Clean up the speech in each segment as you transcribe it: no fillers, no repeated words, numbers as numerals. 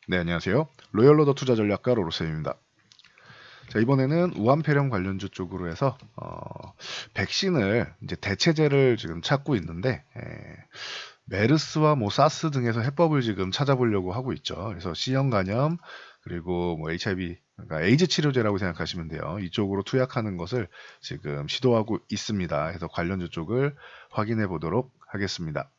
네, 안녕하세요. 로열로더 투자전략가 로로쌤입니다. 자, 이번에는 우한폐렴 관련주 쪽으로 해서 백신을 이제 대체제를 지금 찾고 있는데 메르스와 뭐 사스 등에서 해법을 지금 찾아보려고 하고 있죠. 그래서 C형 간염 그리고 뭐 HIV 그러니까 에이즈 치료제라고 생각하시면 돼요. 이쪽으로 투약하는 것을 지금 시도하고 있습니다. 그래서 관련주 쪽을 확인해 보도록 하겠습니다.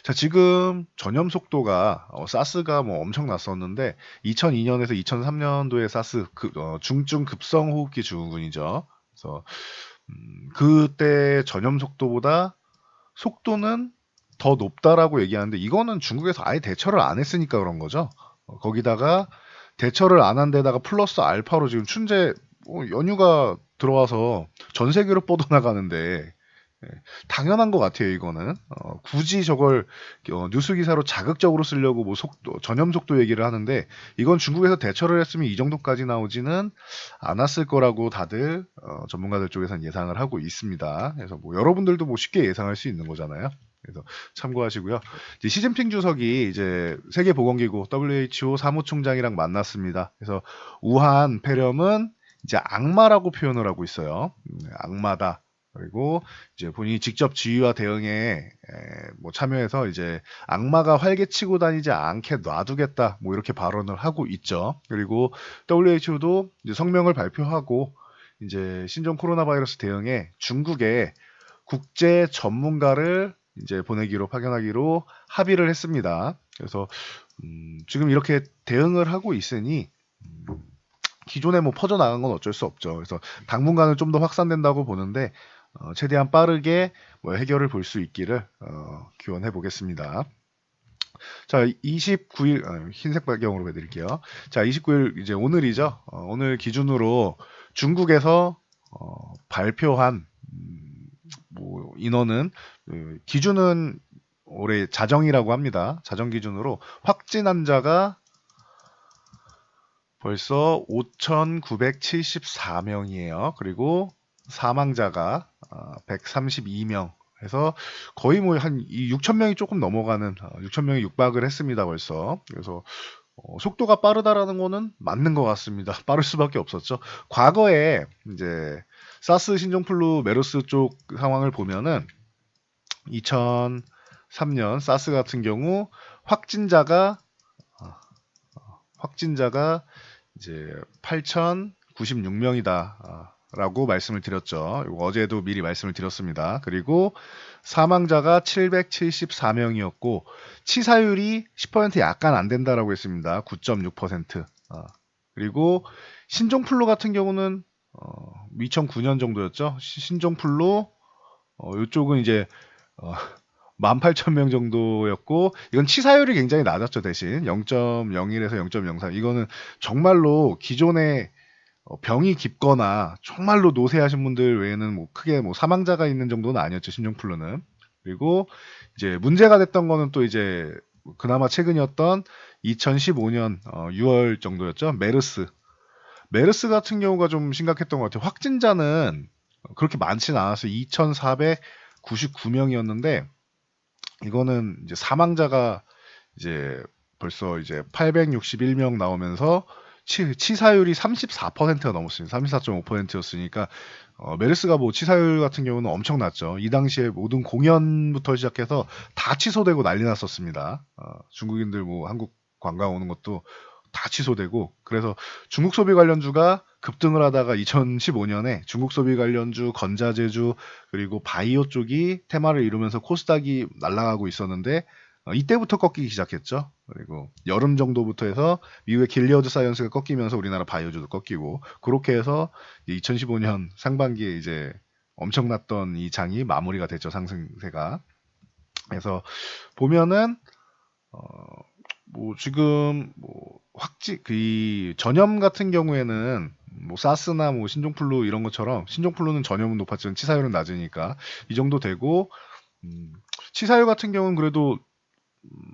자, 지금 전염 속도가 사스가 뭐 엄청 났었는데 2002년에서 2003년도에 사스 중증 급성 호흡기 증후군이죠. 그래서 그때 전염 속도보다 속도는 더 높다라고 얘기하는데 이거는 중국에서 아예 대처를 안 했으니까 그런 거죠. 거기다가 대처를 안 한 데다가 플러스 알파로 지금 춘제 연휴가 들어와서 전 세계로 뻗어나가는데 예, 당연한 것 같아요, 이거는. 굳이 저걸 뉴스 기사로 자극적으로 쓰려고 뭐 속도, 전염 속도 얘기를 하는데 이건 중국에서 대처를 했으면 이 정도까지 나오지는 않았을 거라고 다들 전문가들 쪽에서는 예상을 하고 있습니다. 그래서 뭐 여러분들도 뭐 쉽게 예상할 수 있는 거잖아요. 그래서 참고하시고요. 이제 시진핑 주석이 이제 세계보건기구 WHO 사무총장이랑 만났습니다. 그래서 우한 폐렴은 이제 악마라고 표현을 하고 있어요. 악마다. 그리고 이제 본인이 직접 지휘와 대응에 뭐 참여해서 이제 악마가 활개치고 다니지 않게 놔두겠다 뭐 이렇게 발언을 하고 있죠. 그리고 WHO도 이제 성명을 발표하고 이제 신종 코로나 바이러스 대응에 중국에 국제 전문가를 이제 보내기로 파견하기로 합의를 했습니다. 그래서 지금 이렇게 대응을 하고 있으니 기존에 뭐 퍼져나간 건 어쩔 수 없죠. 그래서 당분간은 좀 더 확산된다고 보는데 최대한 빠르게 뭐 해결을 볼 수 있기를 기원해 보겠습니다. 자, 29일 흰색 배경으로 해드릴게요. 자, 29일 이제 오늘이죠. 오늘 기준으로 중국에서 발표한 뭐 인원은 기준은 올해 자정이라고 합니다. 자정 기준으로 확진 환자가 벌써 5,974명이에요. 그리고 사망자가 132명 해서 거의 뭐 한 6,000명이 조금 넘어가는 6,000명이 육박을 했습니다. 벌써. 그래서 속도가 빠르다라는 거는 맞는 것 같습니다. 빠를 수밖에 없었죠. 과거에 이제 사스 신종플루 메르스 쪽 상황을 보면은 2003년 사스 같은 경우 확진자가 확진자가 이제 8,096명이다. 라고 말씀을 드렸죠. 이거 어제도 미리 말씀을 드렸습니다. 그리고 사망자가 774명이었고 치사율이 10% 약간 안 된다라고 했습니다. 9.6%. 그리고 신종플루 같은 경우는 2009년 정도였죠. 신종플루 이쪽은 이제 어, 18,000명 정도였고 이건 치사율이 굉장히 낮았죠. 대신 0.01에서 0.03 이거는 정말로 기존에 병이 깊거나 정말로 노쇠하신 분들 외에는 뭐 크게 뭐 사망자가 있는 정도는 아니었죠. 신종플루는. 그리고 이제 문제가 됐던 거는 또 이제 그나마 최근이었던 2015년 6월 정도였죠. 메르스 같은 경우가 좀 심각했던 것 같아요. 확진자는 그렇게 많지는 않았어요. 2,499명이었는데 이거는 이제 사망자가 이제 벌써 이제 861명 나오면서 치사율이 34%가 넘었습니다. 34.5%였으니까 메르스가 뭐 치사율 같은 경우는 엄청 났죠. 이 당시에 모든 공연부터 시작해서 다 취소되고 난리 났었습니다. 중국인들 뭐 한국 관광 오는 것도 다 취소되고 그래서 중국 소비 관련주가 급등을 하다가 2015년에 중국 소비 관련주, 건자재주 그리고 바이오 쪽이 테마를 이루면서 코스닥이 날아가고 있었는데 이때부터 꺾이기 시작했죠. 그리고 여름 정도부터 해서 미국의 길리어드 사이언스가 꺾이면서 우리나라 바이오주도 꺾이고 그렇게 해서 2015년 상반기에 이제 엄청났던 이 장이 마무리가 됐죠. 상승세가. 그래서 보면은 어, 뭐 지금 뭐 확진 그 전염 같은 경우에는 뭐 사스나 뭐 신종플루 이런 것처럼 신종플루는 전염은 높았지만 치사율은 낮으니까 이 정도 되고 음, 치사율 같은 경우는 그래도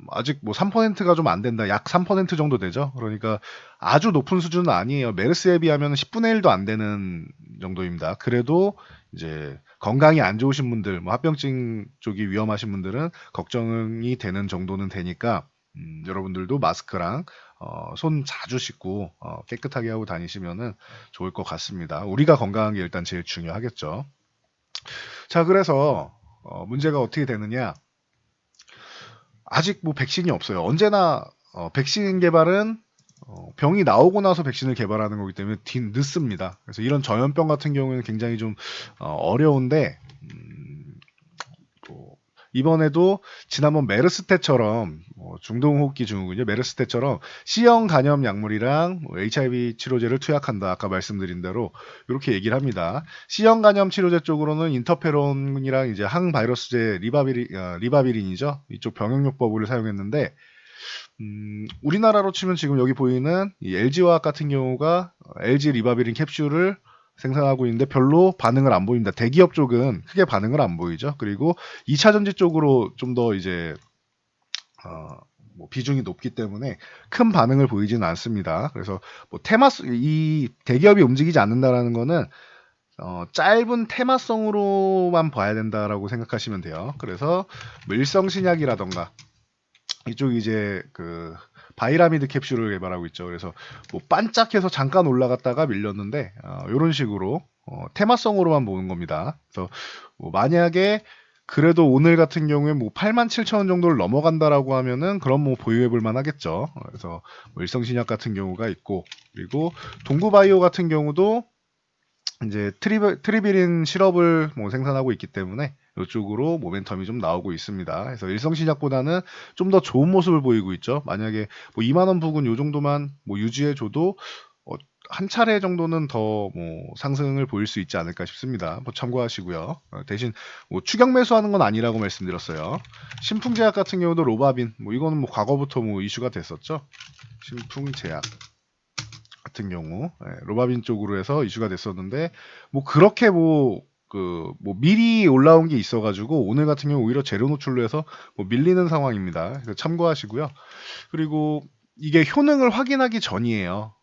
아직 뭐 3%가 좀 안 된다. 약 3% 정도 되죠. 그러니까 아주 높은 수준은 아니에요. 메르스에 비하면 10분의 1도 안 되는 정도입니다. 그래도 이제 건강이 안 좋으신 분들, 뭐 합병증 쪽이 위험하신 분들은 걱정이 되는 정도는 되니까 여러분들도 마스크랑 손 자주 씻고 깨끗하게 하고 다니시면은 좋을 것 같습니다. 우리가 건강한 게 일단 제일 중요하겠죠. 자, 그래서 문제가 어떻게 되느냐? 아직 뭐 백신이 없어요. 언제나 백신 개발은 병이 나오고 나서 백신을 개발하는 거기 때문에 늦습니다. 그래서 이런 전염병 같은 경우에는 굉장히 좀 어려운데 또 이번에도 지난번 메르스 때처럼 중동호흡기 증후군요. 메르스 때처럼 C형 간염 약물이랑 HIV 치료제를 투약한다. 아까 말씀드린 대로 이렇게 얘기를 합니다. C형 간염 치료제 쪽으로는 인터페론이랑 이제 항바이러스제 리바비린이죠. 이쪽 병용요법을 사용했는데 우리나라로 치면 지금 여기 보이는 이 LG화학 같은 경우가 LG 리바비린 캡슐을 생산하고 있는데 별로 반응을 안 보입니다. 대기업 쪽은 크게 반응을 안 보이죠. 그리고 2차 전지 쪽으로 좀 더 이제 뭐 비중이 높기 때문에 큰 반응을 보이지는 않습니다. 그래서 뭐 이 대기업이 움직이지 않는다라는 거는 짧은 테마성으로만 봐야 된다라고 생각하시면 돼요. 그래서 뭐 일성신약이라던가 이쪽 이제 그 바이라미드 캡슐을 개발하고 있죠. 그래서 뭐 반짝해서 잠깐 올라갔다가 밀렸는데 이런 식으로 테마성으로만 보는 겁니다. 그래서 뭐 만약에 그래도 오늘 같은 경우에 뭐 87,000원 정도를 넘어간다라고 하면은 그럼 뭐 보유해볼 만하겠죠. 그래서 뭐 일성신약 같은 경우가 있고 그리고 동구바이오 같은 경우도 이제 트리비린 시럽을 뭐 생산하고 있기 때문에 이쪽으로 모멘텀이 좀 나오고 있습니다. 그래서 일성신약보다는 좀 더 좋은 모습을 보이고 있죠. 만약에 뭐 2만 원 부근 요 정도만 뭐 유지해줘도 한 차례 정도는 더 뭐 상승을 보일 수 있지 않을까 싶습니다. 뭐 참고하시고요. 대신 뭐 추격 매수하는 건 아니라고 말씀드렸어요. 신풍제약 같은 경우도 로바빈 뭐 이거는 뭐 과거부터 뭐 이슈가 됐었죠. 신풍제약 같은 경우 로바빈 쪽으로 해서 이슈가 됐었는데 뭐 그렇게 뭐 미리 올라온 게 있어가지고 오늘 같은 경우 오히려 재료 노출로 해서 뭐 밀리는 상황입니다. 그래서 참고하시고요. 그리고 이게 효능을 확인하기 전이에요.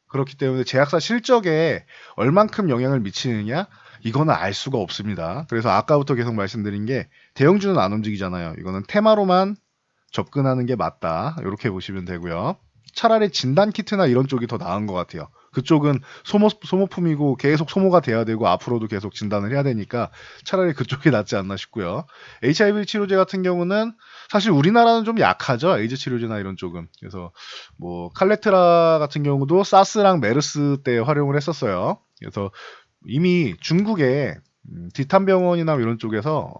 그렇기 때문에 제약사 실적에 얼만큼 영향을 미치느냐 이거는 알 수가 없습니다. 그래서 아까부터 계속 말씀드린 게 대형주는 안 움직이잖아요. 이거는 테마로만 접근하는 게 맞다. 이렇게 보시면 되고요. 차라리 진단키트나 이런 쪽이 더 나은 것 같아요. 그쪽은 소모품이고 계속 소모가 돼야 되고 앞으로도 계속 진단을 해야 되니까 차라리 그쪽이 낫지 않나 싶고요. HIV 치료제 같은 경우는 사실 우리나라는 좀 약하죠. 에이즈 치료제나 이런 쪽은. 그래서 뭐 칼레트라 같은 경우도 사스랑 메르스 때 활용을 했었어요. 그래서 이미 중국에 디탄병원이나 이런 쪽에서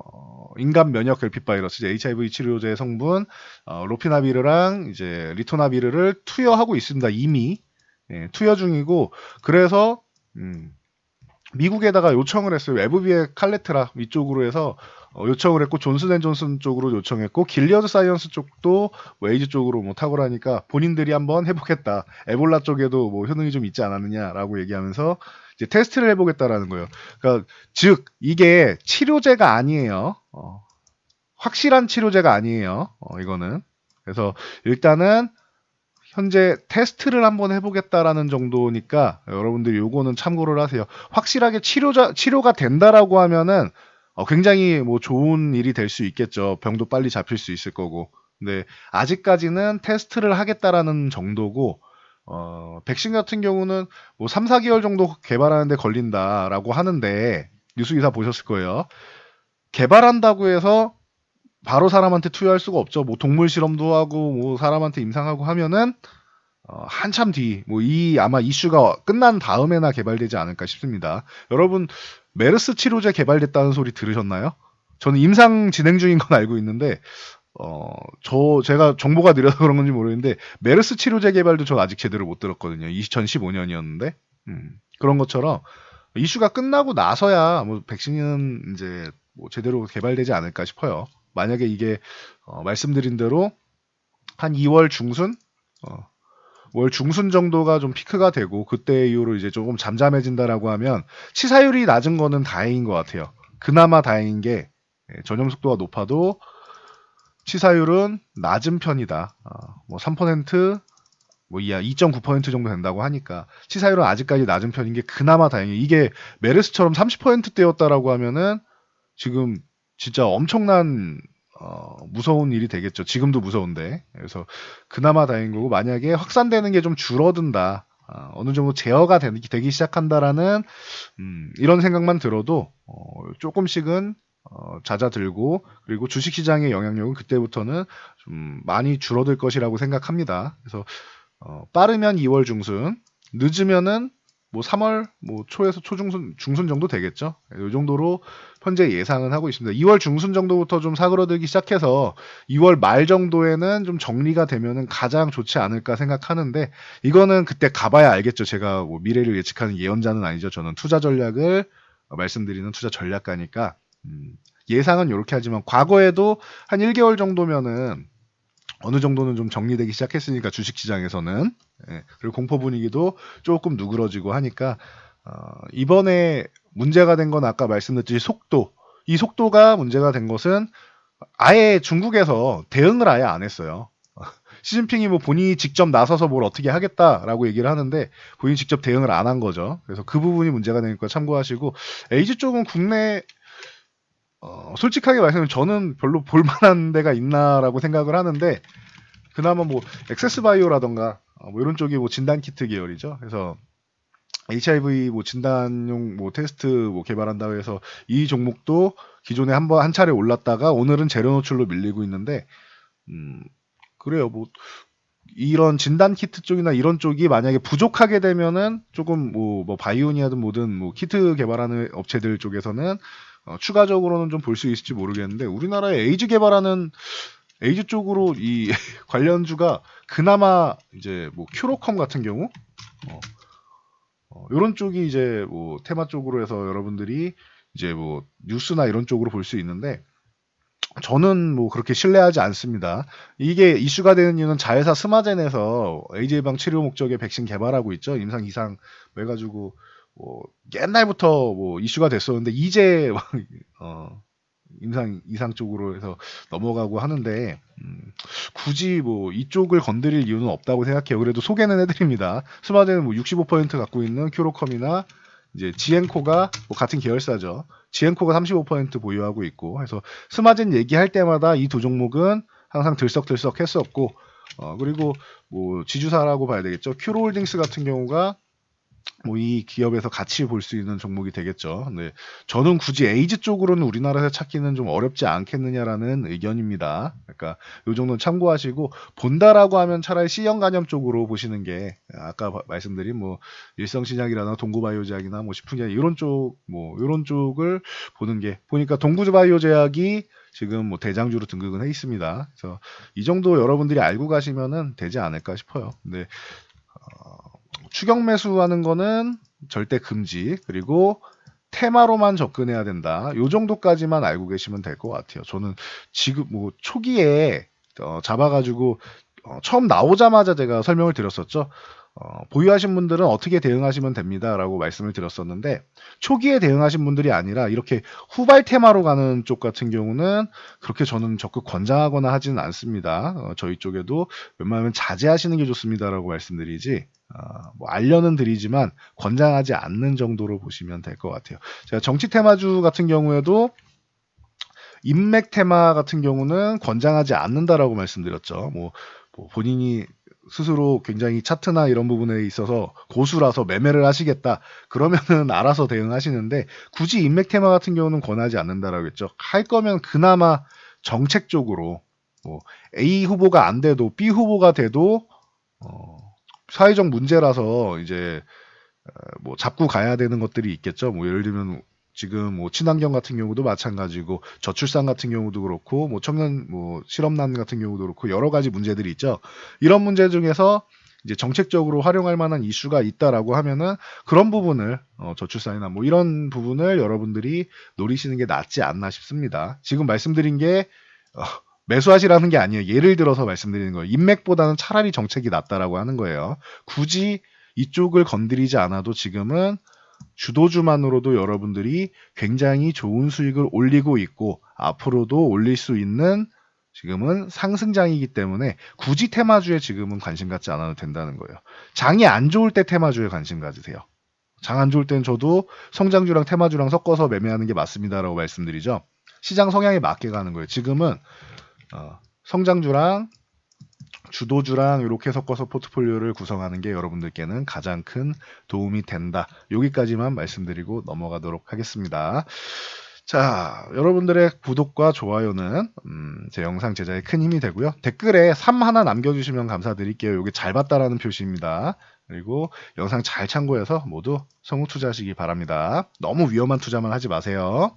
인간 면역 결핍 바이러스 HIV 치료제 성분 로피나비르랑 이제 리토나비르를 투여하고 있습니다. 이미 투여 중이고 그래서 미국에다가 요청을 했어요. 외부비의 칼레트라 위쪽으로 해서 요청을 했고 존슨앤존슨 쪽으로 요청했고 길리어드 사이언스 쪽도 웨이즈 쪽으로 뭐 탁월하니까 본인들이 한번 해보겠다. 에볼라 쪽에도 뭐 효능이 좀 있지 않았느냐라고 얘기하면서 이제 테스트를 해보겠다라는 거예요. 그러니까 즉 이게 치료제가 아니에요. 확실한 치료제가 아니에요. 이거는 그래서 일단은 현재 테스트를 한번 해보겠다라는 정도니까 여러분들이 요거는 참고를 하세요. 확실하게 치료가 된다라고 하면은 굉장히 뭐 좋은 일이 될 수 있겠죠. 병도 빨리 잡힐 수 있을 거고. 근데 아직까지는 테스트를 하겠다라는 정도고 백신 같은 경우는 뭐 3, 4개월 정도 개발하는데 걸린다라고 하는데 뉴스 기사 보셨을 거예요. 개발한다고 해서 바로 사람한테 투여할 수가 없죠. 뭐 동물 실험도 하고 뭐 사람한테 임상하고 하면은 한참 뒤, 뭐 아마 이슈가 끝난 다음에나 개발되지 않을까 싶습니다. 여러분 메르스 치료제 개발됐다는 소리 들으셨나요? 저는 임상 진행 중인 건 알고 있는데 제가 정보가 느려서 그런 건지 모르겠는데 메르스 치료제 개발도 저 아직 제대로 못 들었거든요. 2015년이었는데 그런 것처럼 이슈가 끝나고 나서야 뭐 백신은 이제 뭐 제대로 개발되지 않을까 싶어요. 만약에 이게 말씀드린 대로 한 2월 중순, 월 중순 정도가 좀 피크가 되고 그때 이후로 이제 조금 잠잠해진다라고 하면 치사율이 낮은 거는 다행인 것 같아요. 그나마 다행인 게 전염 속도가 높아도 치사율은 낮은 편이다. 뭐 3%, 뭐 이하 2.9% 정도 된다고 하니까 치사율은 아직까지 낮은 편인 게 그나마 다행이에요. 이게 메르스처럼 30%대였다라고 하면은 지금 진짜 엄청난 무서운 일이 되겠죠. 지금도 무서운데. 그래서 그나마 다행인 거고, 만약에 확산되는 게 좀 줄어든다. 어느 정도 제어가 되기 시작한다라는 이런 생각만 들어도 조금씩은 잦아들고, 그리고 주식시장의 영향력은 그때부터는 좀 많이 줄어들 것이라고 생각합니다. 그래서 빠르면 2월 중순, 늦으면은 뭐 3월 뭐 초에서 중순 정도 되겠죠. 이 정도로 현재 예상은 하고 있습니다. 2월 중순 정도부터 좀 사그러들기 시작해서 2월 말 정도에는 좀 정리가 되면은 가장 좋지 않을까 생각하는데, 이거는 그때 가봐야 알겠죠. 제가 뭐 미래를 예측하는 예언자는 아니죠. 저는 투자 전략을 말씀드리는 투자 전략가니까 예상은 이렇게 하지만, 과거에도 한 1개월 정도면은 어느 정도는 좀 정리되기 시작했으니까, 주식시장에서는. 예, 그리고 공포 분위기도 조금 누그러지고 하니까, 이번에 문제가 된 건 아까 말씀드렸듯이 속도, 이 속도가 문제가 된 것은 아예 중국에서 대응을 아예 안 했어요. 시진핑이 뭐 본인이 직접 나서서 뭘 어떻게 하겠다라고 얘기를 하는데, 본인이 직접 대응을 안 한 거죠. 그래서 그 부분이 문제가 되니까 참고하시고, 에이즈 쪽은 국내 솔직하게 말씀드리면 저는 별로 볼만한 데가 있나라고 생각을 하는데, 그나마 뭐 엑세스바이오라던가 뭐 이런 쪽이 뭐 진단키트 계열이죠. 그래서 HIV 뭐 진단용 뭐 테스트 뭐 개발한다고 해서 이 종목도 기존에 한 차례 올랐다가 오늘은 재료 노출로 밀리고 있는데, 그래요. 뭐 이런 진단 키트 쪽이나 이런 쪽이 만약에 부족하게 되면은 조금 뭐 바이오니아든 뭐든 뭐 키트 개발하는 업체들 쪽에서는 추가적으로는 좀 볼 수 있을지 모르겠는데, 우리나라에 에이즈 개발하는 에이즈 쪽으로 이 관련주가 그나마 이제 뭐 큐로컴 같은 경우 이런 쪽이 이제 뭐 테마 쪽으로 해서 여러분들이 이제 뭐 뉴스나 이런 쪽으로 볼 수 있는데, 저는 뭐 그렇게 신뢰하지 않습니다. 이게 이슈가 되는 이유는 자회사 스마젠에서 에이즈 예방 치료 목적의 백신 개발하고 있죠. 임상 이상 뭐 해가지고 뭐 옛날부터 뭐 이슈가 됐었는데, 이제 임상 이상 쪽으로 해서 넘어가고 하는데, 굳이 뭐 이쪽을 건드릴 이유는 없다고 생각해요. 그래도 소개는 해드립니다. 스마젠은 뭐 65% 갖고 있는 큐로컴이나 이제 지엔코가 뭐 같은 계열사죠. 지엔코가 35% 보유하고 있고 해서, 스마젠 얘기할 때마다 이 두 종목은 항상 들썩들썩 했었고, 그리고 뭐 지주사라고 봐야 되겠죠. 큐로홀딩스 같은 경우가 뭐 이 기업에서 같이 볼 수 있는 종목이 되겠죠. 네, 저는 굳이 에이즈 쪽으로는 우리나라에서 찾기는 좀 어렵지 않겠느냐라는 의견입니다. 그러니까 이 정도는 참고하시고, 본다라고 하면 차라리 C형 간염 쪽으로 보시는 게, 아까 말씀드린 뭐 일성신약이라나 동구바이오제약이나 뭐 식품제약 이런 쪽, 뭐 이런 쪽을 보는 게, 보니까 동구바이오제약이 지금 뭐 대장주로 등극은 해 있습니다. 그래서 이 정도 여러분들이 알고 가시면은 되지 않을까 싶어요. 근데 추격 매수하는 거는 절대 금지, 그리고 테마로만 접근해야 된다. 요 정도까지만 알고 계시면 될 것 같아요. 저는 지금 뭐 초기에 잡아가지고 처음 나오자마자 제가 설명을 드렸었죠. 보유하신 분들은 어떻게 대응하시면 됩니다라고 말씀을 드렸었는데, 초기에 대응하신 분들이 아니라 이렇게 후발 테마로 가는 쪽 같은 경우는 그렇게 저는 적극 권장하거나 하지는 않습니다. 저희 쪽에도 웬만하면 자제하시는 게 좋습니다라고 말씀드리지, 뭐 알려는 드리지만 권장하지 않는 정도로 보시면 될 것 같아요. 제가 정치 테마주 같은 경우에도 인맥 테마 같은 경우는 권장하지 않는다라고 말씀드렸죠. 뭐 본인이 스스로 굉장히 차트나 이런 부분에 있어서 고수라서 매매를 하시겠다 그러면은 알아서 대응하시는데, 굳이 인맥 테마 같은 경우는 권하지 않는다라고 했죠. 할 거면 그나마 정책적으로 뭐 A 후보가 안 돼도 B 후보가 돼도 사회적 문제라서 이제 뭐 잡고 가야 되는 것들이 있겠죠. 뭐 예를 들면 지금 뭐 친환경 같은 경우도 마찬가지고, 저출산 같은 경우도 그렇고, 뭐 청년 뭐 실업난 같은 경우도 그렇고, 여러 가지 문제들이 있죠. 이런 문제 중에서 이제 정책적으로 활용할 만한 이슈가 있다라고 하면은 그런 부분을 저출산이나 뭐 이런 부분을 여러분들이 노리시는 게 낫지 않나 싶습니다. 지금 말씀드린 게 매수하시라는 게 아니에요. 예를 들어서 말씀드리는 거예요. 인맥보다는 차라리 정책이 낫다라고 하는 거예요. 굳이 이쪽을 건드리지 않아도 지금은 주도주만으로도 여러분들이 굉장히 좋은 수익을 올리고 있고, 앞으로도 올릴 수 있는 지금은 상승장이기 때문에 굳이 테마주에 지금은 관심 갖지 않아도 된다는 거예요. 장이 안 좋을 때 테마주에 관심 가지세요. 장 안 좋을 때는 저도 성장주랑 테마주랑 섞어서 매매하는 게 맞습니다라고 말씀드리죠. 시장 성향에 맞게 가는 거예요. 지금은 성장주랑 주도주랑 이렇게 섞어서 포트폴리오를 구성하는 게 여러분들께는 가장 큰 도움이 된다. 여기까지만 말씀드리고 넘어가도록 하겠습니다. 자, 여러분들의 구독과 좋아요는 제 영상 제작에 큰 힘이 되고요. 댓글에 3 하나 남겨주시면 감사드릴게요. 이게 잘 봤다라는 표시입니다. 그리고 영상 잘 참고해서 모두 성우 투자하시기 바랍니다. 너무 위험한 투자만 하지 마세요.